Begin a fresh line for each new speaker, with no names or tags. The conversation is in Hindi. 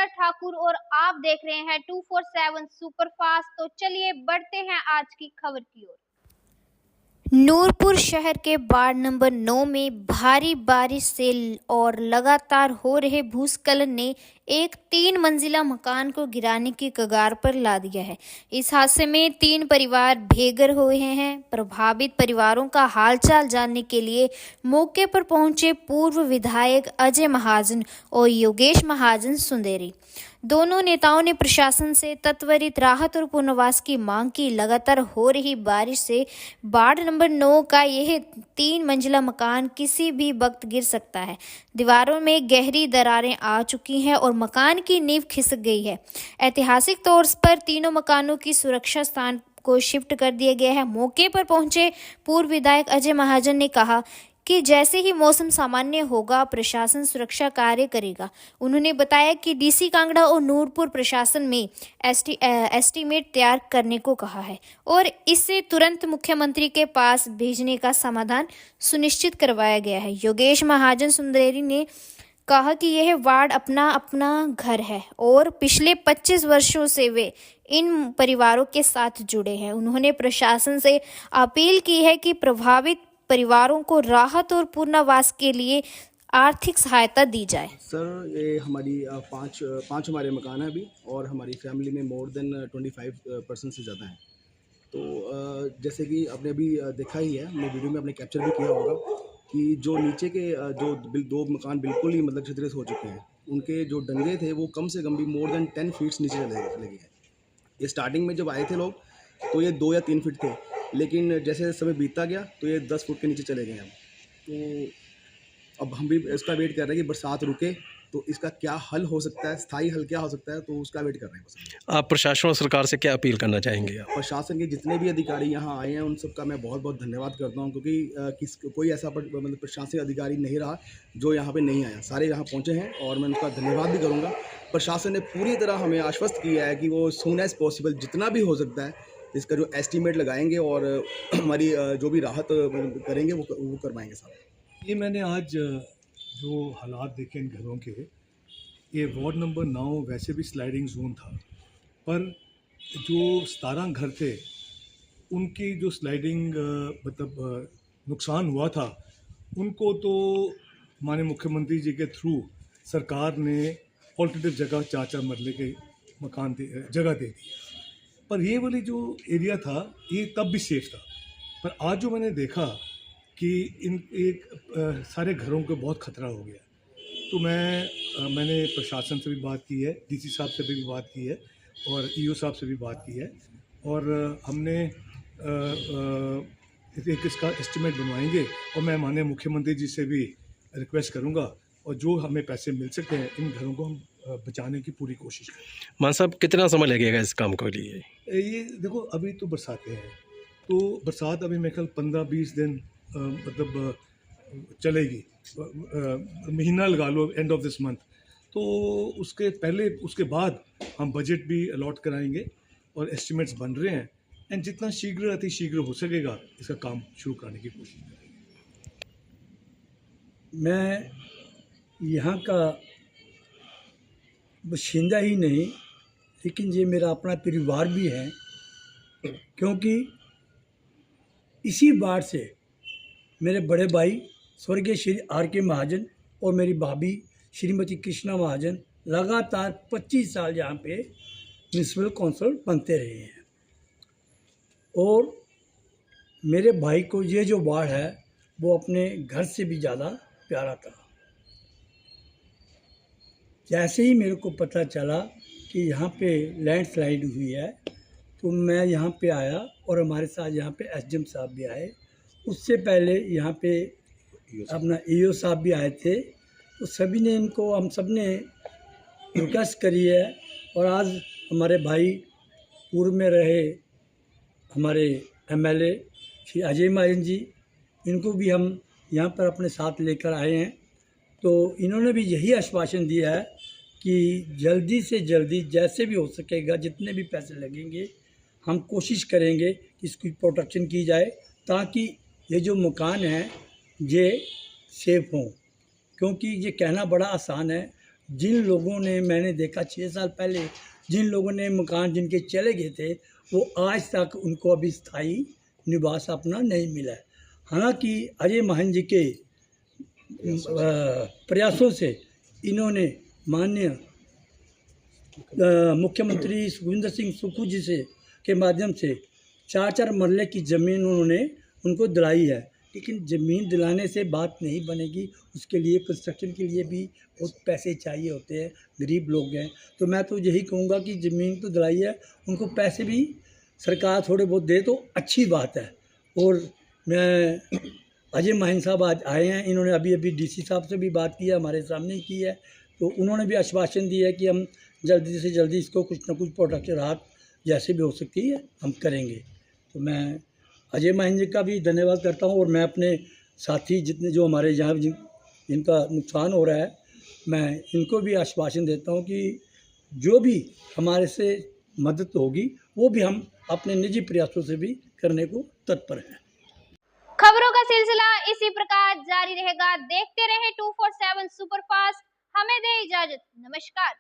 सुंदर ठाकुर और आप देख रहे हैं 247 सुपरफास्ट। तो चलिए बढ़ते हैं आज की खबर की ओर। नूरपुर शहर के वार्ड नंबर 9 में भारी बारिश से और लगातार हो रहे भूस्खलन ने एक 3 मंजिला मकान को गिराने की कगार पर ला दिया है। इस हादसे में 3 परिवार बेघर हुए हैं। प्रभावित परिवारों का हालचाल जानने के लिए मौके पर पहुंचे पूर्व विधायक अजय महाजन और योगेश महाजन सुंदेरी। दोनों नेताओं ने प्रशासन से त्वरित राहत और पुनर्वास की मांग की। लगातार हो रही बारिश से वार्ड नंबर 9 का यह 3 मंजिला मकान किसी भी वक्त गिर सकता है। दीवारों में गहरी दरारें आ चुकी हैं और मकान की नींव खिसक गई है। ऐतिहासिक तौर पर तीनों मकानों की सुरक्षा स्थान को शिफ्ट कर दिया गया है। मौके पर पहुंचे पूर्व विधायक अजय महाजन ने कहा कि जैसे ही मौसम सामान्य होगा प्रशासन सुरक्षा कार्य करेगा। उन्होंने बताया कि डीसी कांगड़ा और नूरपुर प्रशासन में एस्टीमेट तैयार करने को कहा है और इससे तुरंत मुख्यमंत्री के पास भेजने का समाधान सुनिश्चित करवाया गया है। योगेश महाजन सुंदरेरी ने कहा कि यह वार्ड अपना घर है और पिछले 25 वर्षों से वे इन परिवारों के साथ जुड़े हैं। उन्होंने प्रशासन से अपील की है कि प्रभावित परिवारों को राहत और पुनर्वास के लिए आर्थिक सहायता दी जाए।
सर, ये हमारी पाँच हमारे मकान हैं अभी और हमारी फैमिली में मोर देन 25% से ज़्यादा हैं। तो जैसे कि आपने अभी देखा ही है, हमने वीडियो में आपने कैप्चर भी किया होगा कि जो नीचे के जो 2 मकान बिल्कुल ही मतलब क्षतिग्रस्त हो चुके हैं, उनके जो डंगे थे वो कम से कम भी मोर देन 10 फीट्स नीचे चले गए हैं। ये स्टार्टिंग में जब आए थे लोग तो ये 2 या 3 फीट थे, लेकिन जैसे समय बीतता गया तो ये 10 फुट के नीचे चले गए हैं। तो अब हम भी इसका वेट कर रहे हैं कि बरसात रुके तो इसका क्या हल हो सकता है, स्थायी हल क्या हो सकता है, तो उसका वेट कर रहे हैं बस।
आप प्रशासन और सरकार से क्या अपील करना चाहेंगे? आप
प्रशासन के जितने भी अधिकारी यहाँ आए हैं उन सबका मैं बहुत बहुत धन्यवाद करता हूँ, क्योंकि कोई ऐसा मतलब प्रशासनिक अधिकारी नहीं रहा जो यहाँ पे नहीं आया। सारे यहाँ पहुँचे हैं और मैं उनका धन्यवाद भी करूँगा। प्रशासन ने पूरी तरह हमें आश्वस्त किया है कि वो सून एज़ पॉसिबल जितना भी हो सकता है इसका जो एस्टीमेट लगाएंगे और हमारी जो भी राहत करेंगे वो करवाएंगे साहब।
ये मैंने आज जो हालात देखे इन घरों के, ये वार्ड नंबर 9 वैसे भी स्लाइडिंग जोन था, पर जो 17 घर थे उनकी जो स्लाइडिंग मतलब नुकसान हुआ था, उनको तो माननीय मुख्यमंत्री जी के थ्रू सरकार ने ऑल्टरनेटिव जगह 4-4 मरले के मकान जगह दे दी। पर ये वाली जो एरिया था ये तब भी सेफ था, पर आज जो मैंने देखा कि सारे घरों को बहुत ख़तरा हो गया, तो मैंने प्रशासन से भी बात की है, डीसी साहब से भी बात की है और ईओ साहब से भी बात की है और हमने इसका एस्टीमेट बनवाएंगे और मैं माननीय मुख्यमंत्री जी से भी रिक्वेस्ट करूंगा और जो हमें पैसे मिल सकते हैं इन घरों को हम बचाने की पूरी कोशिश करें।
मान साहब, कितना समय लगेगा इस काम के लिए?
ये देखो, अभी तो बरसातें हैं, तो बरसात अभी मेरे ख्याल 15-20 दिन मतलब चलेगी, महीना लगा लो, एंड ऑफ दिस मंथ। तो उसके पहले उसके बाद हम बजट भी अलॉट कराएंगे और एस्टिमेट्स बन रहे हैं एंड जितना शीघ्र अति शीघ्र हो सकेगा इसका काम शुरू करने की कोशिश करेंगे।
मैं यहाँ का बाशिंदा ही नहीं, लेकिन ये मेरा अपना परिवार भी है, क्योंकि इसी वार्ड से मेरे बड़े भाई स्वर्गीय श्री R.K. महाजन और मेरी भाभी श्रीमती कृष्णा महाजन लगातार 25 साल यहाँ पे म्यूनसिपल काउंसिलर बनते रहे हैं और मेरे भाई को ये जो वार्ड है वो अपने घर से भी ज़्यादा प्यारा था। जैसे ही मेरे को पता चला कि यहाँ पे लैंडस्लाइड हुई है तो मैं यहाँ पे आया और हमारे साथ यहाँ पे एसडीएम साहब भी आए। उससे पहले यहाँ पे अपना ईओ साहब भी आए थे, तो सभी ने हम सब ने रिक्वेस्ट करी है और आज हमारे भाई पूर्व में रहे हमारे एमएलए श्री अजय महाजन जी, इनको भी हम यहाँ पर अपने साथ लेकर आए हैं। तो इन्होंने भी यही आश्वासन दिया है कि जल्दी से जल्दी जैसे भी हो सकेगा, जितने भी पैसे लगेंगे हम कोशिश करेंगे कि इसकी प्रोटेक्शन की जाए ताकि ये जो मकान हैं ये सेफ हों। क्योंकि ये कहना बड़ा आसान है, जिन लोगों ने, मैंने देखा 6 साल पहले जिन लोगों ने मकान जिनके चले गए थे, वो आज तक उनको अभी स्थायी निवास अपना नहीं मिला है। हालांकि अजय माहन जी के प्रयासों से इन्होंने माननीय मुख्यमंत्री सुखविंदर सिंह सुक्खू जी से के माध्यम से 4-4 मरले की ज़मीन उन्होंने उनको दिलाई है। लेकिन ज़मीन दिलाने से बात नहीं बनेगी, उसके लिए कंस्ट्रक्शन के लिए भी बहुत पैसे चाहिए होते हैं, गरीब लोग हैं। तो मैं तो यही कहूँगा कि ज़मीन तो दिलाई है, उनको पैसे भी सरकार थोड़े बहुत दे तो अच्छी बात है। और मैं अजय माहिन साहब आज आए हैं, इन्होंने अभी डीसी साहब से भी बात की है, हमारे सामने ही की है। तो उन्होंने भी आश्वासन दिया है कि हम जल्दी से जल्दी इसको कुछ ना कुछ प्रोटेक्शन राहत जैसे भी हो सकती है हम करेंगे। तो मैं अजय माहिन जी का भी धन्यवाद करता हूँ और मैं अपने साथी जितने जो हमारे यहाँ जिनका नुकसान हो रहा है, मैं इनको भी आश्वासन देता हूँ कि जो भी हमारे से मदद होगी वो भी हम अपने निजी प्रयासों से भी करने को तत्पर हैं।
खबरों का सिलसिला इसी प्रकार जारी रहेगा। देखते रहे 247 सुपरफास्ट। हमें दे इजाजत। नमस्कार।